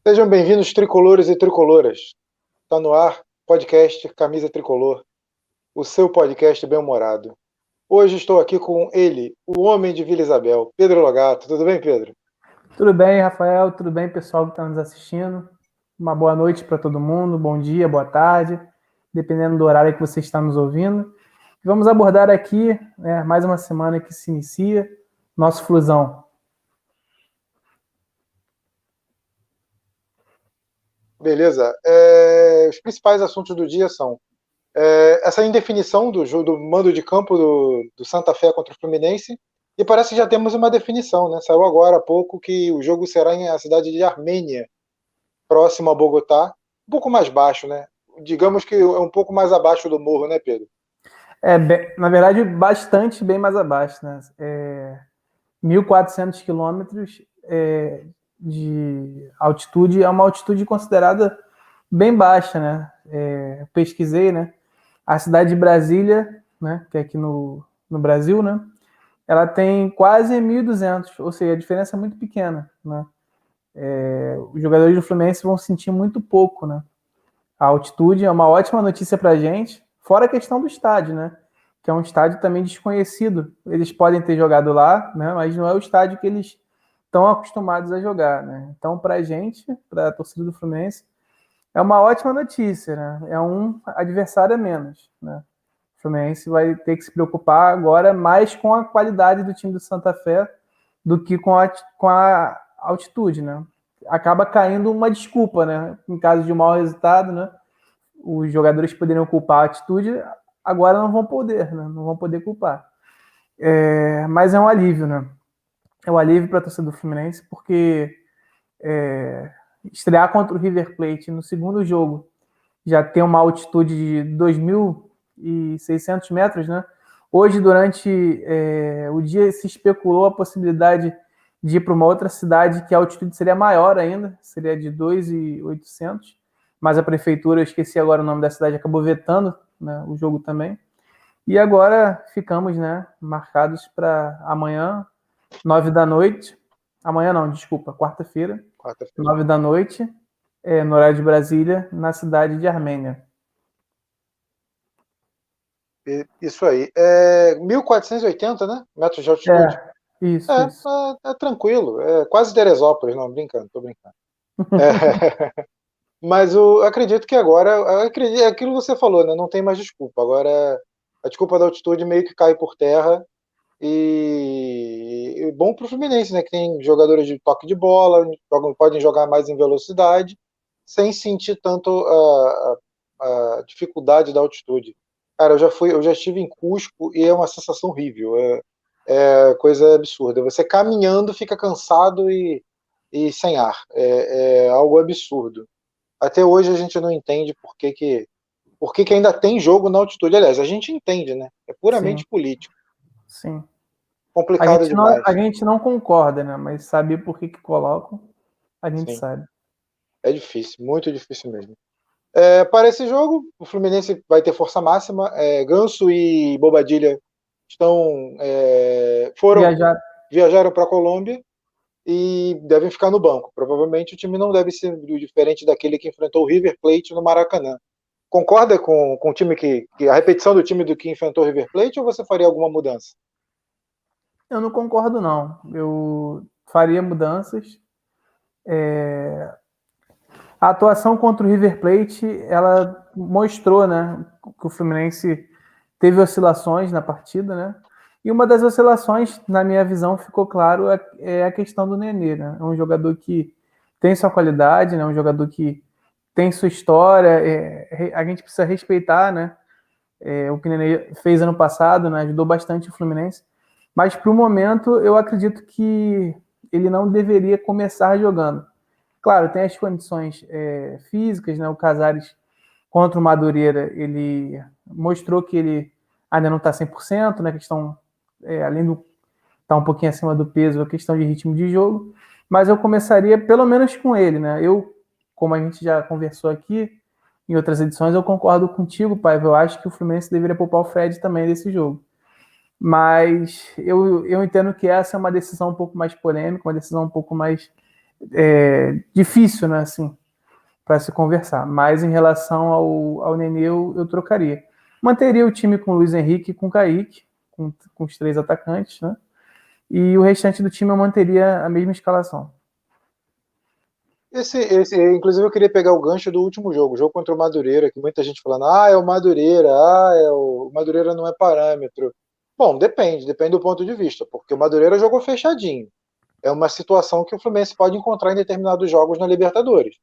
Sejam bem-vindos, tricolores e tricoloras. Está no ar, podcast Camisa Tricolor, o seu podcast bem-humorado. Hoje estou aqui com ele, o homem de Vila Isabel, Pedro Logato. Tudo bem, Pedro? Tudo bem, Rafael? Tudo bem, pessoal que está nos assistindo? Uma boa noite para todo mundo, bom dia, boa tarde, dependendo do horário que você está nos ouvindo. Vamos abordar aqui, mais uma semana que se inicia, nosso Flusão. Beleza. Os principais assuntos do dia são essa indefinição do mando de campo do Santa Fé contra o Fluminense, e parece que já temos uma definição, né? Saiu agora há pouco que o jogo será na cidade de Armênia, próximo a Bogotá, um pouco mais baixo, né? Digamos que é um pouco mais abaixo do morro, né, Pedro? Na verdade, bastante bem mais abaixo, né? 1.400 quilômetros de altitude, é uma altitude considerada bem baixa, né? Pesquisei, né? A cidade de Brasília, né, que é aqui no Brasil, né? Ela tem quase 1.200, ou seja, a diferença é muito pequena, né? Os jogadores do Fluminense vão sentir muito pouco, né? A altitude é uma ótima notícia para a gente, fora a questão do estádio, né? Que é um estádio também desconhecido. Eles podem ter jogado lá, né? Mas não é o estádio que eles estão acostumados a jogar, né? Então, para a gente, para a torcida do Fluminense, é uma ótima notícia, né? É um adversário a menos, né? O Fluminense vai ter que se preocupar agora mais com a qualidade do time do Santa Fé do que com a altitude, né? Acaba caindo uma desculpa, né? Em caso de um mau resultado, né? Os jogadores poderiam culpar a altitude, agora não vão poder, né? Não vão poder culpar. Mas é um alívio, né? É um alívio para a torcida do Fluminense, porque estrear contra o River Plate no segundo jogo já tem uma altitude de 2.600 metros, né? Hoje, durante o dia, se especulou a possibilidade de ir para uma outra cidade que a altitude seria maior ainda, seria de 2.800, mas a prefeitura, eu esqueci agora o nome da cidade, acabou vetando, né, o jogo também. E agora ficamos, né, marcados para amanhã, 9 da noite. Amanhã não, desculpa, quarta-feira, Quarta-feira. 9 da noite, no horário de Brasília, na cidade de Armênia. Isso aí. 1.480, né? Metros de altitude. Isso, isso. É tranquilo. É quase Teresópolis, não, brincando, tô brincando. Mas eu acredito que agora, é aquilo que você falou, né? Não tem mais desculpa. Agora a desculpa da altitude meio que cai por terra. E bom para o Fluminense, né? Que tem jogadores de toque de bola, podem jogar mais em velocidade, sem sentir tanto a dificuldade da altitude. Cara, eu já estive em Cusco e é uma sensação horrível. É coisa absurda. Você caminhando fica cansado e sem ar. É algo absurdo. Até hoje a gente não entende por que ainda tem jogo na altitude. Aliás, a gente entende, né? É Sim, puramente político. sim. Complicado A demais. gente não concorda, né? Mas saber por que colocam, a gente Sim, sabe. é difícil, muito difícil mesmo. Para esse jogo, o Fluminense vai ter força máxima. Ganso e Bobadilha Viajar. viajaram para a Colômbia e devem ficar no banco. Provavelmente o time não deve ser diferente daquele que enfrentou o River Plate no Maracanã. Concorda com o time que a repetição do time do que enfrentou o River Plate, ou você faria alguma mudança? Eu não concordo, não. Eu faria mudanças. A atuação contra o River Plate, ela mostrou, né, que o Fluminense teve oscilações na partida, né? E uma das oscilações, na minha visão, ficou claro, é a questão do Nenê, né? É um jogador que tem sua qualidade, né? Um jogador que tem sua história. A gente precisa respeitar, né? O que o Nenê fez ano passado, né? Ajudou bastante o Fluminense. Mas para o momento, eu acredito que ele não deveria começar jogando. Claro, tem as condições físicas, né? O Casares contra o Madureira, ele mostrou que ele ainda não está 100%, né? Questão, além do estar tá um pouquinho acima do peso, a questão de ritmo de jogo. Mas eu começaria pelo menos com ele, né? Eu, como a gente já conversou aqui em outras edições, eu concordo contigo, pai. Eu acho que o Fluminense deveria poupar o Fred também desse jogo. Mas eu entendo que essa é uma decisão um pouco mais polêmica, uma decisão um pouco mais difícil, né, assim, para se conversar. Mas em relação ao Nenê, eu trocaria. Manteria o time com o Luiz Henrique e com o Kaique, com os 3 atacantes, né? E o restante do time eu manteria a mesma escalação. Inclusive, eu queria pegar o gancho do último jogo, o jogo contra o Madureira, que muita gente falando, é o Madureira, o Madureira não é parâmetro. Bom, depende do ponto de vista, porque o Madureira jogou fechadinho. É uma situação que o Fluminense pode encontrar em determinados jogos na Libertadores.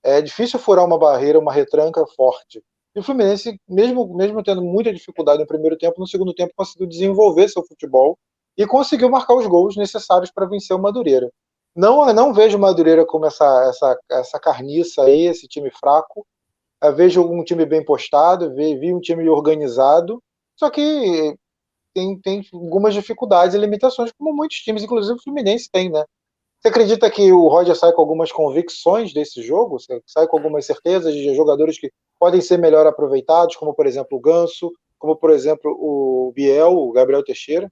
É difícil furar uma barreira, uma retranca forte. E o Fluminense, mesmo tendo muita dificuldade no primeiro tempo, no segundo tempo conseguiu desenvolver seu futebol e conseguiu marcar os gols necessários para vencer o Madureira. Não vejo o Madureira como essa carniça aí, esse time fraco. Eu vejo um time bem postado, vi um time organizado, só que tem algumas dificuldades e limitações, como muitos times, inclusive o Fluminense tem, né? Você acredita que o Roger sai com algumas convicções desse jogo? Você sai com algumas certezas de jogadores que podem ser melhor aproveitados, como por exemplo o Ganso, como por exemplo o Biel, o Gabriel Teixeira?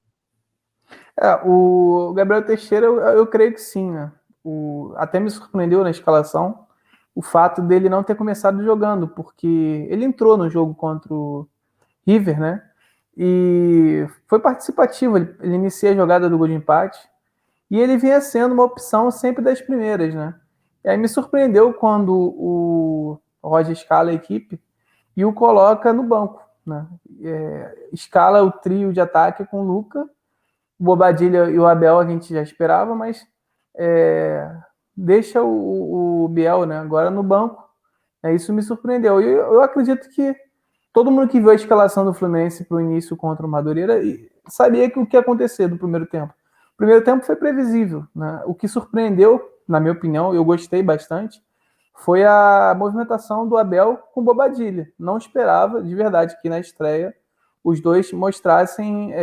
O Gabriel Teixeira, eu creio que sim, né? Até me surpreendeu na escalação o fato dele não ter começado jogando, porque ele entrou no jogo contra o River, né? E foi participativo, ele inicia a jogada do gol de empate, e ele vinha sendo uma opção sempre das primeiras, né? E aí me surpreendeu quando o Roger escala a equipe e o coloca no banco, né? Escala o trio de ataque com o Luca, o Bobadilha e o Abel a gente já esperava, mas deixa o Biel, né, agora no banco. Isso me surpreendeu. E eu acredito que todo mundo que viu a escalação do Fluminense para o início contra o Madureira sabia o que ia acontecer no primeiro tempo. O primeiro tempo foi previsível, né? O que surpreendeu, na minha opinião, eu gostei bastante, foi a movimentação do Abel com o Bobadilha. Não esperava, de verdade, que na estreia os dois mostrassem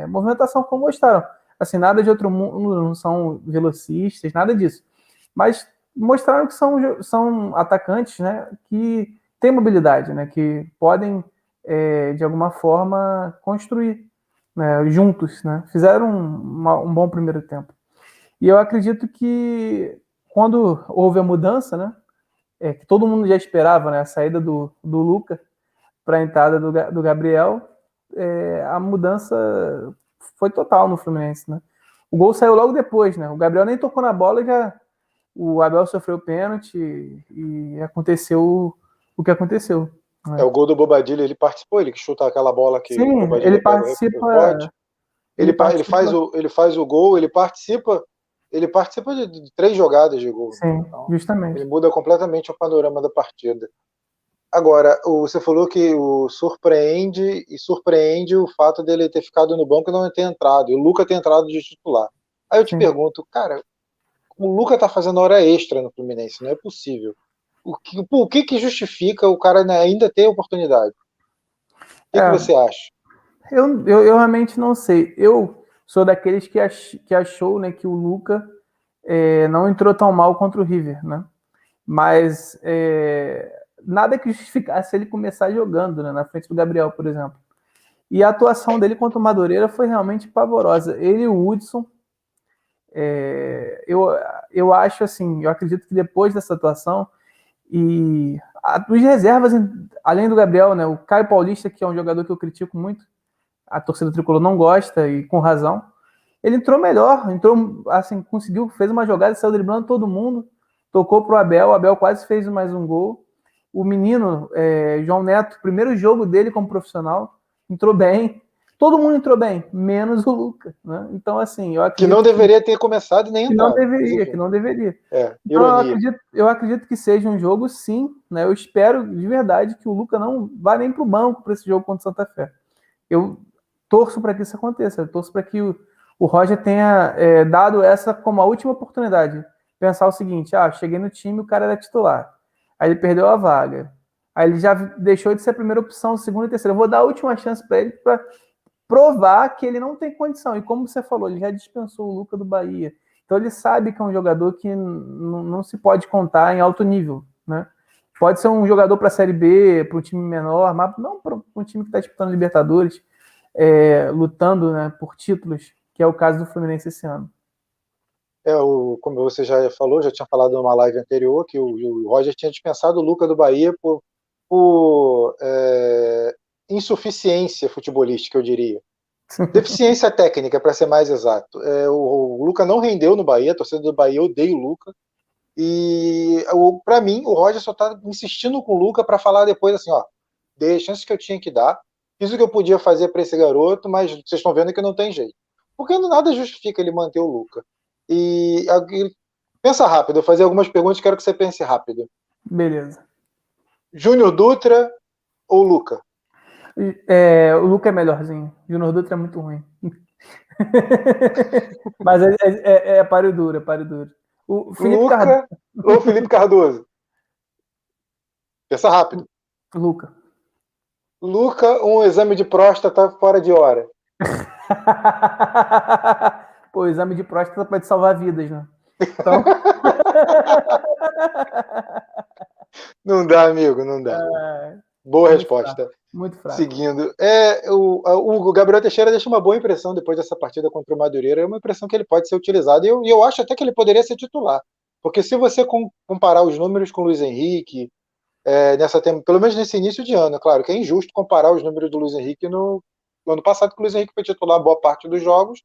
movimentação como mostraram. Assim, nada de outro mundo, não são velocistas, nada disso. Mas mostraram que são atacantes, né, que têm mobilidade, né, que podem, de alguma forma, construir, né, juntos. Né, fizeram um bom primeiro tempo. E eu acredito que quando houve a mudança, né, que todo mundo já esperava, né, a saída do Luca para a entrada do Gabriel, a mudança foi total no Fluminense, né? O gol saiu logo depois, né? O Gabriel nem tocou na bola, o Abel sofreu o pênalti e aconteceu o que aconteceu. Né? O gol do Bobadilha, ele participou, ele que chuta aquela bola que Sim, o Bobadilha ele pega o rebote. participa. Ele faz o gol, ele participa de 3 jogadas de gol. Sim, Então, ele justamente. muda completamente o panorama da partida. Agora, você falou que surpreende o fato dele ter ficado no banco e não ter entrado, e o Luca ter entrado de titular. Aí eu te Sim. pergunto, cara, o Luca tá fazendo hora extra no Fluminense, não é possível. O que justifica o cara ainda ter oportunidade? O que você acha? Eu realmente não sei. Eu sou daqueles que achou, né, que o Luca não entrou tão mal contra o River, né? Mas nada que justificasse ele começar jogando, né, na frente do Gabriel, por exemplo. E a atuação dele contra o Madureira foi realmente pavorosa. Ele e o Hudson, eu acho assim, eu acredito que depois dessa atuação, os reservas, além do Gabriel, né, o Caio Paulista, que é um jogador que eu critico muito, a torcida tricolor não gosta, e com razão, ele entrou melhor, assim, conseguiu, fez uma jogada, saiu driblando todo mundo, tocou pro Abel, o Abel quase fez mais um gol. O menino, João Neto, primeiro jogo dele como profissional, entrou bem. Todo mundo entrou bem, menos o Lucas. Né? Então, assim, eu acredito Que não deveria ter começado e nem que não entrado. deveria, que não deveria. Então, Ironia. eu acredito que seja um jogo, sim. Né? Eu espero de verdade que o Lucas não vá nem para o banco para esse jogo contra o Santa Fé. Eu torço para que isso aconteça. Eu torço para que o Roger tenha dado essa como a última oportunidade. Pensar o seguinte: cheguei no time, o cara era titular. Aí ele perdeu a vaga. Aí ele já deixou de ser a primeira opção, segunda e terceira. Eu vou dar a última chance para ele para provar que ele não tem condição. E como você falou, ele já dispensou o Luca do Bahia. Então ele sabe que é um jogador que não se pode contar em alto nível. Né? Pode ser um jogador para a Série B, para um time menor, mas não para um time que está disputando Libertadores, lutando, né, por títulos, que é o caso do Fluminense esse ano. Como você já falou, já tinha falado numa live anterior, que o Roger tinha dispensado o Luca do Bahia por insuficiência futebolística, eu diria. Deficiência técnica, para ser mais exato. O Luca não rendeu no Bahia, a torcida do Bahia odeia o Luca. E para mim, o Roger só está insistindo com o Luca para falar depois assim: ó, dei as chances que eu tinha que dar, fiz o que eu podia fazer para esse garoto, mas vocês estão vendo que não tem jeito. Porque nada justifica ele manter o Luca. E pensa rápido, eu vou fazer algumas perguntas, quero que você pense rápido. Beleza. Júnior Dutra ou Luca? O Luca é melhorzinho. O Júnior Dutra é muito ruim. Mas é páreo duro, é páreo duro. O Felipe Luca Cardoso. ou Felipe Cardoso? Pensa rápido. Luca. Luca, um exame de próstata fora de hora. Pô, o exame de próstata pode salvar vidas, né? Então... Não dá, amigo, não dá. Boa resposta. Fraco, muito fraco. Seguindo. O Gabriel Teixeira deixa uma boa impressão depois dessa partida contra o Madureira. É uma impressão que ele pode ser utilizado. E eu acho até que ele poderia ser titular. Porque se você comparar os números com o Luiz Henrique, pelo menos nesse início de ano, claro que é injusto comparar os números do Luiz Henrique no ano passado, que o Luiz Henrique foi titular boa parte dos jogos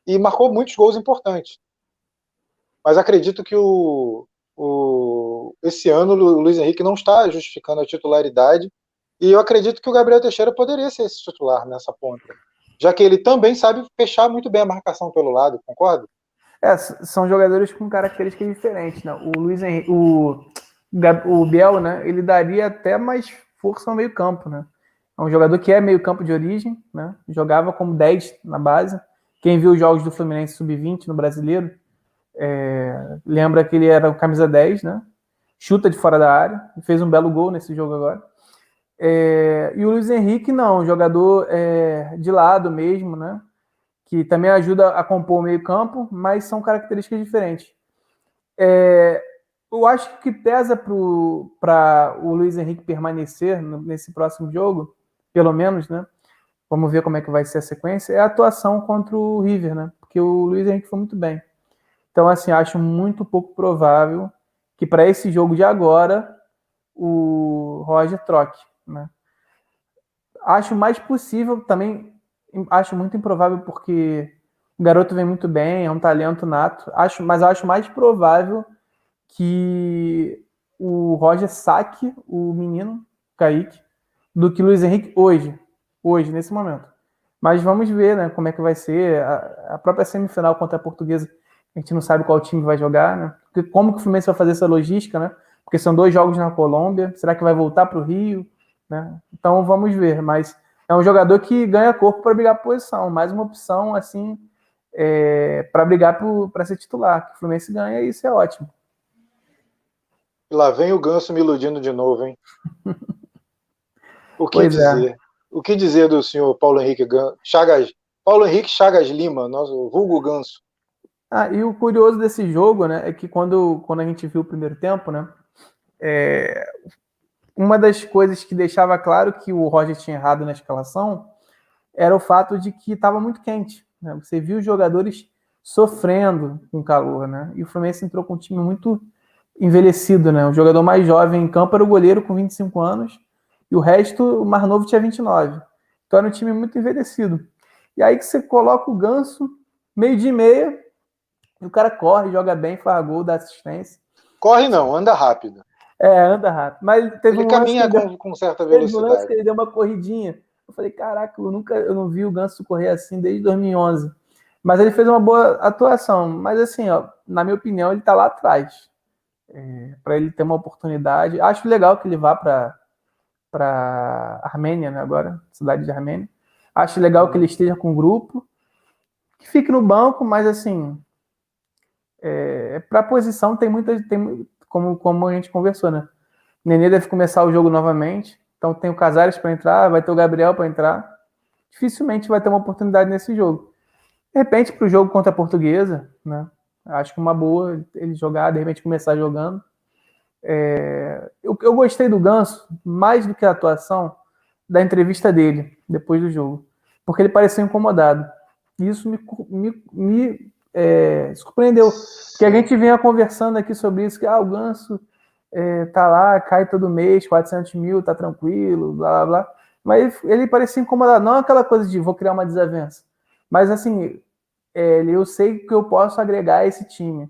e marcou muitos gols importantes. Mas acredito que esse ano o Luiz Henrique não está justificando a titularidade, e eu acredito que o Gabriel Teixeira poderia ser esse titular nessa ponta, já que ele também sabe fechar muito bem a marcação pelo lado, concorda? São jogadores com características diferentes, né? O Luiz Henrique, o Biel, né? Ele daria até mais força ao meio campo, né? É um jogador que é meio campo de origem, né? Jogava como 10 na base. Quem viu os jogos do Fluminense Sub-20 no Brasileiro, lembra que ele era o camisa 10, né? Chuta de fora da área, fez um belo gol nesse jogo agora. E o Luiz Henrique não, jogador de lado mesmo, né? Que também ajuda a compor o meio campo, mas são características diferentes. Eu acho que o que pesa para o Luiz Henrique permanecer nesse próximo jogo, pelo menos, né? Vamos ver como é que vai ser a sequência, é a atuação contra o River, né? Porque o Luiz Henrique foi muito bem. Então, assim, acho muito pouco provável que para esse jogo de agora o Roger troque, né? Acho mais possível também, acho muito improvável porque o garoto vem muito bem, é um talento nato, mas acho mais provável que o Roger saque o menino, Kaique, do que o Luiz Henrique hoje, nesse momento. Mas vamos ver, né, como é que vai ser a própria semifinal contra a Portuguesa. A gente não sabe qual time vai jogar, né? Como que o Fluminense vai fazer essa logística, né? Porque são 2 jogos na Colômbia. Será que vai voltar para o Rio? Né? Então vamos ver. Mas é um jogador que ganha corpo para brigar por posição. Mais uma opção, assim, para brigar para ser titular. Que o Fluminense ganha e isso é ótimo. E lá vem o Ganso me iludindo de novo, hein? O que dizer do senhor Paulo Henrique Chagas Lima, nosso vulgo Ganso? E o curioso desse jogo, né, é que quando a gente viu o primeiro tempo, né, uma das coisas que deixava claro que o Roger tinha errado na escalação era o fato de que estava muito quente, né? Você viu os jogadores sofrendo com calor, né? E o Fluminense entrou com um time muito envelhecido, né? O jogador mais jovem em campo era o goleiro com 25 anos e o resto, o mais novo, tinha 29. Então era um time muito envelhecido. E aí que você coloca o Ganso, meio de meia, e o cara corre, joga bem, faz gol, dá assistência. Corre não, anda rápido. Anda rápido. Mas teve ele caminha com certa velocidade. Teve um lance que ele deu uma corridinha. Eu falei, caraca, eu não vi o Ganso correr assim desde 2011. Mas ele fez uma boa atuação. Mas assim, ó, na minha opinião, ele tá lá atrás. Para ele ter uma oportunidade. Acho legal que ele vá para Armênia, né, agora, cidade de Armênia. Acho legal que ele esteja com o grupo. Que fique no banco, mas assim, para a posição tem como a gente conversou, né? O Nenê deve começar o jogo novamente. Então tem o Casares para entrar, vai ter o Gabriel para entrar. Dificilmente vai ter uma oportunidade nesse jogo. De repente, para o jogo contra a Portuguesa, né? Acho que uma boa ele jogar, de repente começar jogando. Eu gostei do Ganso, mais do que a atuação, da entrevista dele, depois do jogo. Porque ele pareceu incomodado. E isso me surpreendeu. Porque a gente vinha conversando aqui sobre isso, que o Ganso tá lá, cai todo mês, 400 mil, tá tranquilo, blá, blá, blá. Mas ele parecia incomodado, não aquela coisa de vou criar uma desavença. Mas assim, eu sei que eu posso agregar a esse time.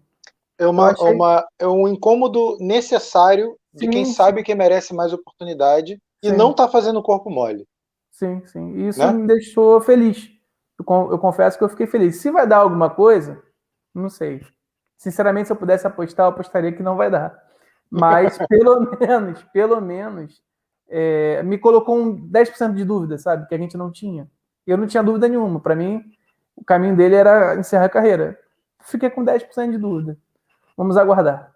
Eu achei... É um incômodo necessário de quem Sim, sabe que merece mais oportunidade e não sim, está fazendo corpo mole. sim, sim. E isso Né? me deixou feliz. Eu confesso que eu fiquei feliz. Se vai dar alguma coisa, não sei. Sinceramente, se eu pudesse apostar, eu apostaria que não vai dar. Mas pelo menos, me colocou 10% de dúvida, sabe? Que a gente não tinha. Eu não tinha dúvida nenhuma. Para mim, o caminho dele era encerrar a carreira. Fiquei com 10% de dúvida. Vamos aguardar.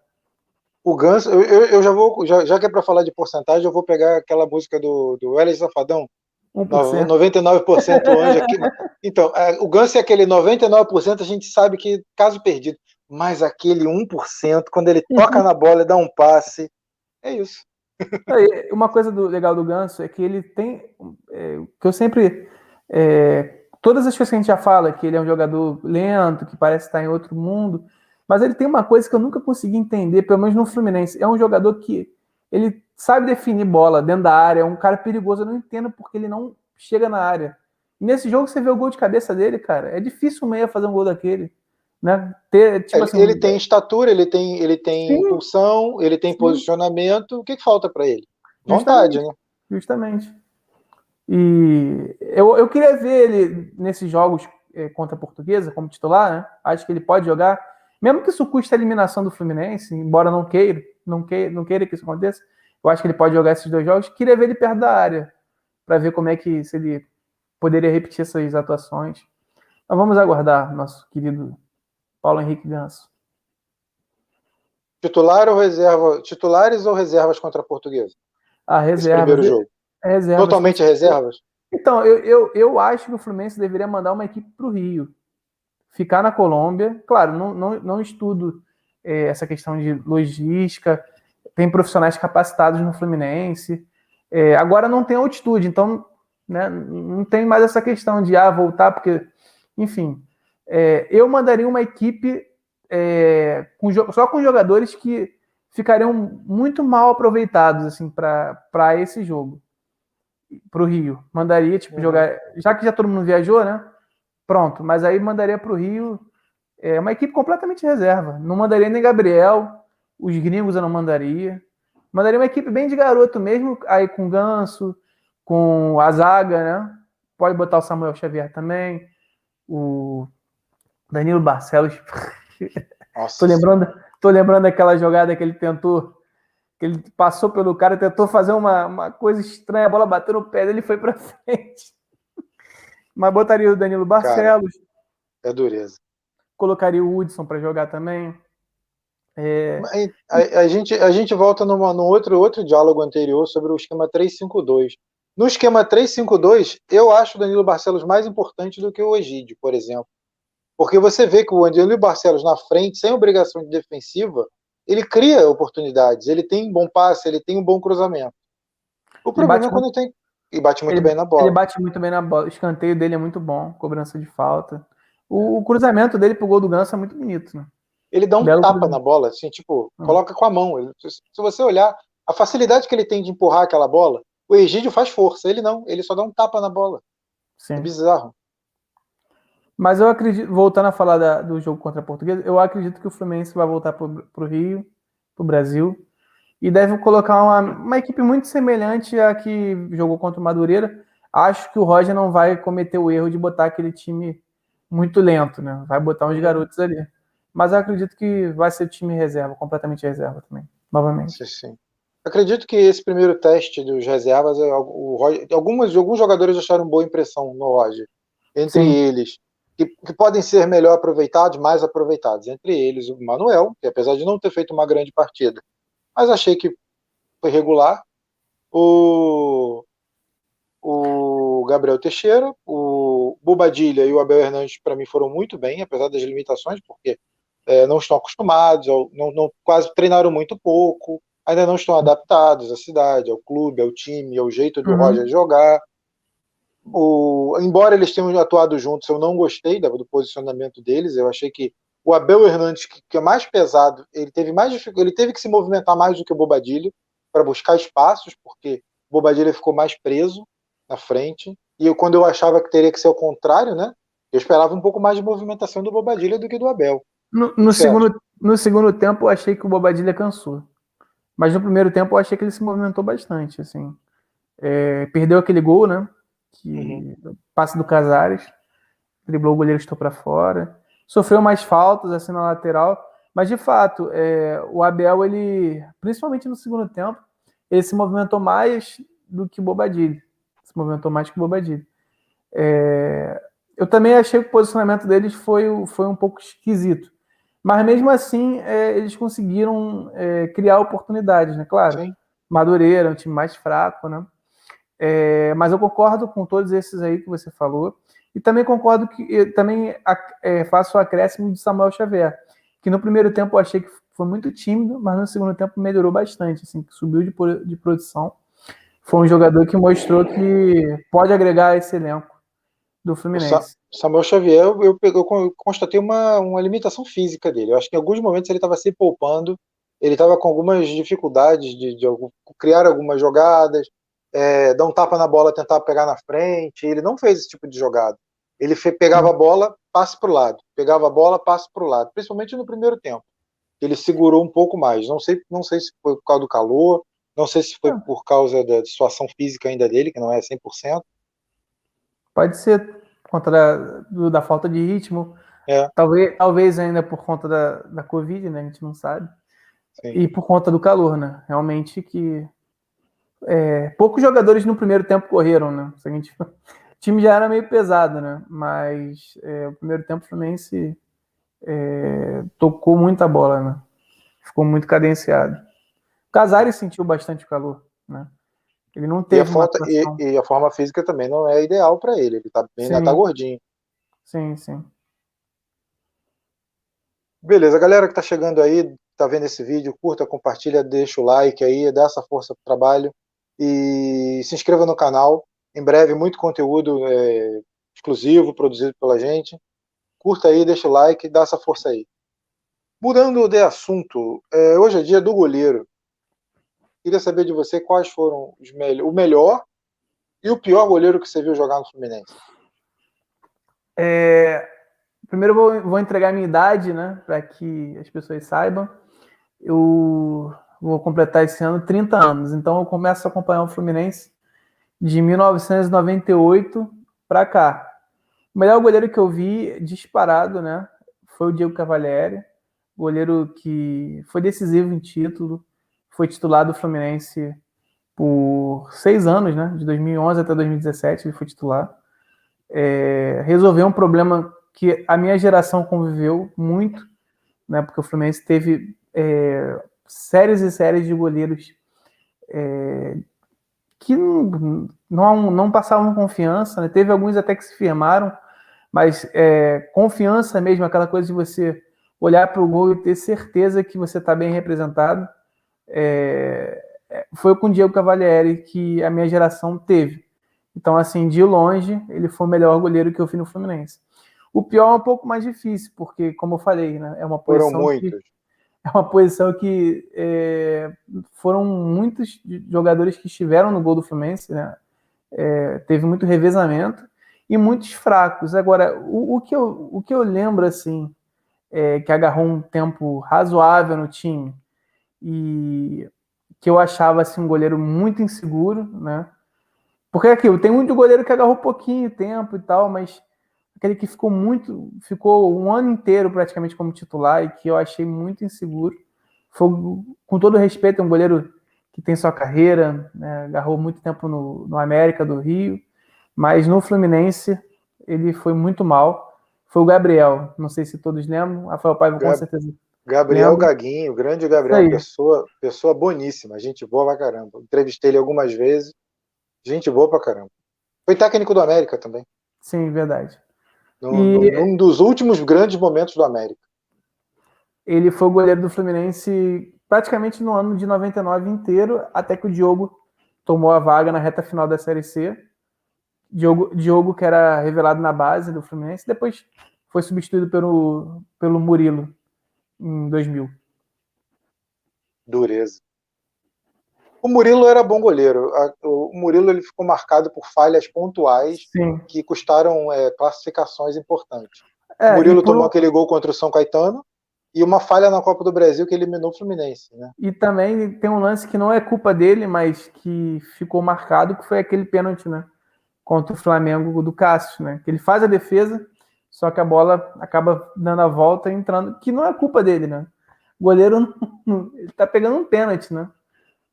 O Ganso, eu já vou, já que é para falar de porcentagem, eu vou pegar aquela música do Wesley Safadão, 1%. 99% anjo aqui. Então, o Ganso é aquele 99%, a gente sabe que caso perdido, mas aquele 1%, quando ele toca na bola e dá um passe, é isso. Uma coisa legal do Ganso é que ele tem, que eu sempre, todas as coisas que a gente já fala, que ele é um jogador lento, que parece estar em outro mundo, mas ele tem uma coisa que eu nunca consegui entender, pelo menos no Fluminense, é um jogador que ele sabe definir bola dentro da área, é um cara perigoso, eu não entendo porque ele não chega na área. E nesse jogo você vê o gol de cabeça dele, cara, é difícil o meia fazer um gol daquele, né? Tipo assim, Ele tem estatura, ele tem sim, impulsão, ele tem sim, posicionamento. O que falta para ele? Vontade, justamente, né? justamente. E eu queria ver ele nesses jogos contra a Portuguesa como titular, né? Acho que ele pode jogar, mesmo que isso custe a eliminação do Fluminense, embora não queira que isso aconteça. Eu acho que ele pode jogar esses 2 jogos. Queria ver ele perto da área para ver como é que se ele poderia repetir essas atuações. Mas vamos aguardar nosso querido Paulo Henrique Ganso. Titular ou reserva? Titulares ou reservas contra a Portuguesa? Esse Reservas. primeiro jogo. Reservas. Totalmente reservas? Então, eu acho que o Fluminense deveria mandar uma equipe para o Rio. Ficar na Colômbia. Claro, não estudo essa questão de logística. Tem profissionais capacitados no Fluminense. Agora não tem altitude, então, né, não tem mais essa questão de voltar, porque, enfim, eu mandaria uma equipe só com jogadores que ficariam muito mal aproveitados assim, para esse jogo, para o Rio. Mandaria, tipo, jogar. Já que já todo mundo viajou, né? Pronto, mas aí mandaria para o Rio uma equipe completamente reserva. Não mandaria nem Gabriel, os gringos eu não mandaria. Mandaria uma equipe bem de garoto mesmo, aí com Ganso, com a zaga, né? Pode botar o Samuel Xavier também, o Danilo Barcelos. Nossa. Tô lembrando daquela jogada que ele tentou, que ele passou pelo cara, tentou fazer uma coisa estranha, a bola bateu no pé dele e foi para frente. Mas botaria o Danilo Cara, Barcelos. é dureza. Colocaria o Hudson para jogar também. A gente volta no outro diálogo anterior sobre o esquema 3-5-2. No esquema 3-5-2, eu acho o Danilo Barcelos mais importante do que o Egídio, por exemplo. Porque você vê que o Danilo Barcelos na frente, sem obrigação de defensiva, ele cria oportunidades, ele tem um bom passe, ele tem um bom cruzamento. O Ele problema bate é quando muito, tem. E bate muito ele, bem na ele bola. bate muito bem na bola. O escanteio dele é muito bom, cobrança de falta. O cruzamento dele pro gol do Ganso é muito bonito, né? Ele dá um Belo tapa na cruzamento. bola, assim, tipo, coloca com a mão. Se você olhar, a facilidade que ele tem de empurrar aquela bola, o Egídio faz força, ele não, ele só dá um tapa na bola. É Sim. bizarro. Mas eu acredito, voltando a falar do jogo contra a Portuguesa, eu acredito que o Fluminense vai voltar pro Rio, pro Brasil, e deve colocar uma equipe muito semelhante à que jogou contra o Madureira. Acho que o Roger não vai cometer o erro de botar aquele time muito lento, né? Vai botar uns garotos ali. Mas eu acredito que vai ser time reserva, completamente reserva também, novamente. Sim, sim. Acredito que esse primeiro teste dos reservas, alguns jogadores acharam boa impressão no Roger. Entre Sim, eles, que podem ser melhor aproveitados, mais aproveitados. Entre eles, o Manuel, que apesar de não ter feito uma grande partida, mas achei que foi regular. O, o Gabriel Teixeira, o Bobadilha e o Abel Hernandes, para mim, foram muito bem, apesar das limitações, porque não estão acostumados, quase treinaram muito pouco, ainda não estão adaptados à cidade, ao clube, ao time, ao jeito do Roger jogar. embora eles tenham atuado juntos, eu não gostei do posicionamento deles. Eu achei que o Abel Hernandes, que é mais pesado, ele teve que se movimentar mais do que o Bobadilha para buscar espaços, porque o Bobadilha ficou mais preso na frente. E quando eu achava que teria que ser o contrário, né? Eu esperava um pouco mais de movimentação do Bobadilha do que do Abel. O que você acha? No segundo tempo, eu achei que o Bobadilha cansou. Mas no primeiro tempo, eu achei que ele se movimentou bastante, assim. Perdeu aquele gol, né? Passe do Casares, driblou o goleiro, estou para fora. Sofreu mais faltas, assim, na lateral. Mas, de fato, o Abel, ele, principalmente no segundo tempo, ele se movimentou mais do que o Bobadilha. Se movimentou mais que o Bobadilha. Eu também achei que o posicionamento deles foi um pouco esquisito. Mas mesmo assim, eles conseguiram criar oportunidades, né? Claro, Sim. Madureira é um time mais fraco, né? Mas eu concordo com todos esses aí que você falou. E também concordo que também faço o acréscimo de Samuel Xavier, que no primeiro tempo eu achei que foi muito tímido, mas no segundo tempo melhorou bastante, assim, que subiu de produção. Foi um jogador que mostrou que pode agregar a esse elenco do Fluminense. Samuel Xavier, eu constatei uma limitação física dele. Eu acho que em alguns momentos ele estava se poupando, ele estava com algumas dificuldades de criar algumas jogadas, dar um tapa na bola, tentar pegar na frente. Ele não fez esse tipo de jogada. Ele pegava a bola, passe para o lado. Pegava a bola, passe para o lado. Principalmente no primeiro tempo. Ele segurou um pouco mais. Não sei se foi por causa do calor, não sei se foi por causa da situação física ainda dele, que não é 100%. Pode ser por conta da falta de ritmo, talvez ainda por conta da Covid, né? A gente não sabe. Sim. E por conta do calor, né? Realmente que poucos jogadores no primeiro tempo correram, né? O time já era meio pesado, né? Mas o primeiro tempo o Fluminense tocou muita bola, né? Ficou muito cadenciado. O Casares sentiu bastante calor, né? Ele não teve e a forma física também não é ideal para ele. Ele ainda tá gordinho. Sim, sim. Beleza, galera que tá chegando aí, tá vendo esse vídeo, curta, compartilha, deixa o like aí, dá essa força pro trabalho e se inscreva no canal. Em breve, muito conteúdo exclusivo produzido pela gente. Curta aí, deixa o like, dá essa força aí. Mudando de assunto, hoje é dia do goleiro. Queria saber de você quais foram o melhor e o pior goleiro que você viu jogar no Fluminense. Primeiro eu vou entregar a minha idade, né, para que as pessoas saibam. Eu vou completar esse ano 30 anos, então eu começo a acompanhar o Fluminense de 1998 para cá. O melhor goleiro que eu vi disparado, né, foi o Diego Cavalieri, goleiro que foi decisivo em título, foi titular do Fluminense por 6 anos, né, de 2011 até 2017 ele foi titular. Resolveu um problema que a minha geração conviveu muito, né, porque o Fluminense teve séries e séries de goleiros que não passavam confiança, né? Teve alguns até que se firmaram, mas confiança mesmo, aquela coisa de você olhar para o gol e ter certeza que você está bem representado, foi com o Diego Cavalieri que a minha geração teve. Então, assim, de longe, ele foi o melhor goleiro que eu vi no Fluminense. O pior é um pouco mais difícil, porque, como eu falei, né, é uma posição que foram muitos jogadores que estiveram no gol do Fluminense, né? Teve muito revezamento e muitos fracos. Agora, o que eu lembro, assim, que agarrou um tempo razoável no time e que eu achava assim, um goleiro muito inseguro, né? Porque aquilo, tem muito goleiro que agarrou pouquinho tempo e tal, mas aquele que ficou um ano inteiro praticamente como titular e que eu achei muito inseguro. Foi, com todo respeito, um goleiro que tem sua carreira, né, agarrou muito tempo no América do Rio, mas no Fluminense ele foi muito mal. Foi o Gabriel, não sei se todos lembram, Rafael Paiva com certeza. Gabriel lembra. Gaguinho, o grande Gabriel, pessoa boníssima, gente boa pra caramba. Entrevistei ele algumas vezes, gente boa pra caramba. Foi técnico do América também. Sim, verdade. Num dos últimos grandes momentos do América. Ele foi o goleiro do Fluminense praticamente no ano de 99 inteiro, até que o Diogo tomou a vaga na reta final da Série C. Diogo, que era revelado na base do Fluminense, depois foi substituído pelo Murilo em 2000. Dureza. O Murilo era bom goleiro. O Murilo ele ficou marcado por falhas pontuais Sim. que custaram classificações importantes. O Murilo tomou aquele gol contra o São Caetano e uma falha na Copa do Brasil que eliminou o Fluminense, né? E também tem um lance que não é culpa dele, mas que ficou marcado, que foi aquele pênalti, né? Contra o Flamengo do Cássio, né? Que ele faz a defesa, só que a bola acaba dando a volta e entrando, que não é culpa dele, né? O goleiro ele tá pegando um pênalti, né?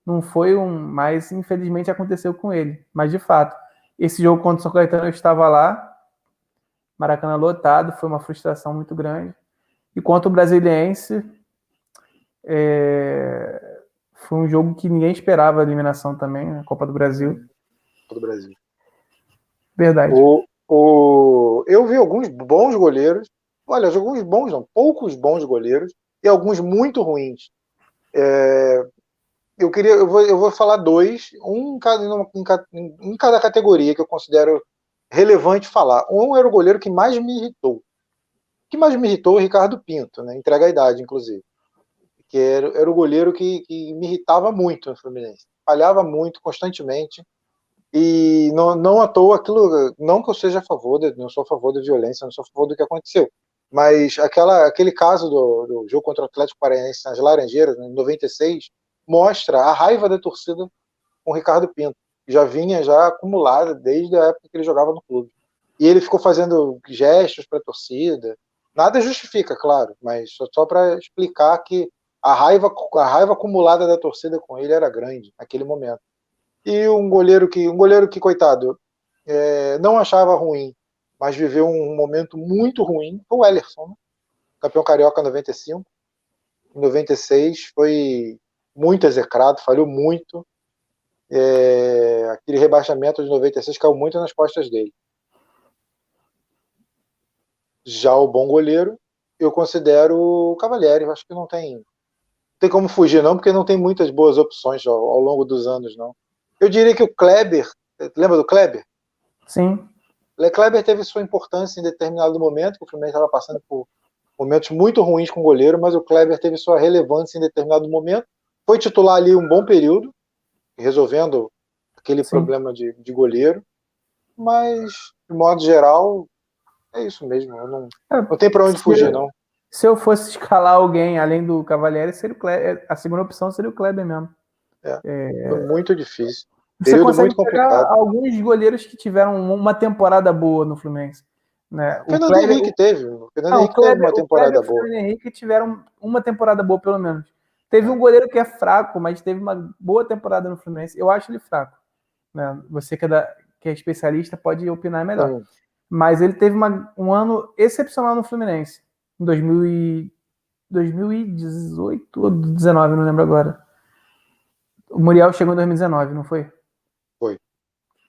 Não foi mas infelizmente aconteceu com ele. Mas de fato, esse jogo contra o São Caetano eu estava lá, Maracanã lotado, foi uma frustração muito grande. E contra o Brasiliense, foi um jogo que ninguém esperava a eliminação também, na Copa do Brasil. Copa do Brasil. Verdade. Eu vi alguns bons goleiros, olha, alguns bons não, poucos bons goleiros e alguns muito ruins. Eu vou falar dois, em cada categoria que eu considero relevante falar. Um era o goleiro que mais me irritou. O que mais me irritou é o Ricardo Pinto, né? Entrega a idade, inclusive. Que era o goleiro que me irritava muito no Fluminense. Falhava muito, constantemente. E não à toa aquilo. Não que eu seja a favor, não sou a favor da violência, não sou a favor do que aconteceu. Mas aquele caso do jogo contra o Atlético Paranaense nas Laranjeiras, em 96, mostra a raiva da torcida com o Ricardo Pinto. Já vinha acumulada desde a época que ele jogava no clube. E ele ficou fazendo gestos para a torcida. Nada justifica, claro, mas só para explicar que a raiva acumulada da torcida com ele era grande naquele momento. E um goleiro que coitado, não achava ruim, mas viveu um momento muito ruim, foi o Ellerson, né? Campeão carioca em 95. Em 96 foi muito execrado, falhou muito. Aquele rebaixamento de 96 caiu muito nas costas dele. Já o bom goleiro, eu considero o Cavalieri. Acho que não tem como fugir, não, porque não tem muitas boas opções ao longo dos anos, não. Eu diria que o Kleber, lembra do Kleber? Sim. O Kleber teve sua importância em determinado momento, que o Fluminense estava passando por momentos muito ruins com o goleiro, mas o Kleber teve sua relevância em determinado momento. Foi titular ali um bom período, resolvendo aquele problema de goleiro, mas, de modo geral, é isso mesmo. Não tem para onde fugir, não. Se eu fosse escalar alguém além do Cavalieri, seria o Kleber. A segunda opção seria o Kleber mesmo. Foi muito difícil. Você Período consegue muito complicado. alguns goleiros que tiveram uma temporada boa no Fluminense. Né? O Fernando Henrique teve. O Fernando Henrique teve uma temporada boa. O Fernando Henrique tiveram uma temporada boa, pelo menos. Teve um goleiro que é fraco, mas teve uma boa temporada no Fluminense. Eu acho ele fraco. Né? Você que é especialista pode opinar melhor. Mas ele teve um ano excepcional no Fluminense. Em 2018 ou 2019, não lembro agora. O Muriel chegou em 2019, não foi? Foi.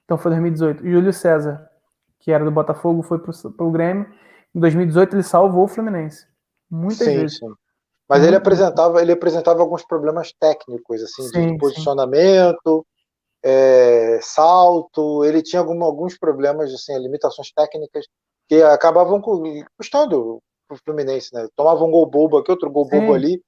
Então foi 2018. O Júlio César, que era do Botafogo, foi pro Grêmio. Em 2018 ele salvou o Fluminense. Muitas vezes. Sim. Mas ele apresentava alguns problemas técnicos, assim, de posicionamento, salto. Ele tinha alguns problemas, assim, limitações técnicas que acabavam custando pro Fluminense, né? Tomava um gol bobo aqui, outro gol bobo ali,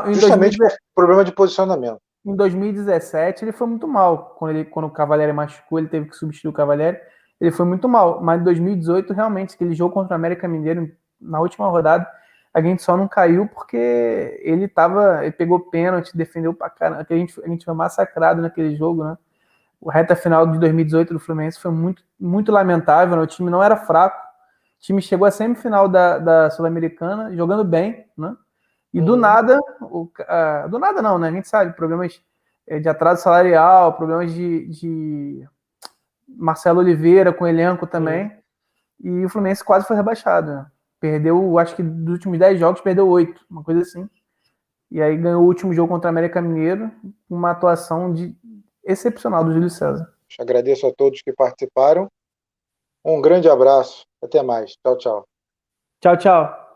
justamente por problema de posicionamento. Em 2017 ele foi muito mal. Quando o Cavalieri machucou, ele teve que substituir o Cavalieri. Ele foi muito mal. Mas em 2018, realmente, aquele jogo contra o América Mineiro, na última rodada, a gente só não caiu porque ele pegou pênalti, defendeu pra caramba. A gente foi massacrado naquele jogo, né? O reta final de 2018 do Fluminense foi muito, muito lamentável, né? O time não era fraco. O time chegou à semifinal da Sul-Americana, jogando bem, né? E do nada, do nada não, né? A gente sabe, problemas de atraso salarial, problemas de Marcelo Oliveira com o elenco também. E o Fluminense quase foi rebaixado. Né? Perdeu, acho que dos últimos 10 jogos, perdeu 8, uma coisa assim. E aí ganhou o último jogo contra o América Mineiro, uma atuação excepcional do Júlio César. Agradeço a todos que participaram. Um grande abraço. Até mais. Tchau, tchau. Tchau, tchau.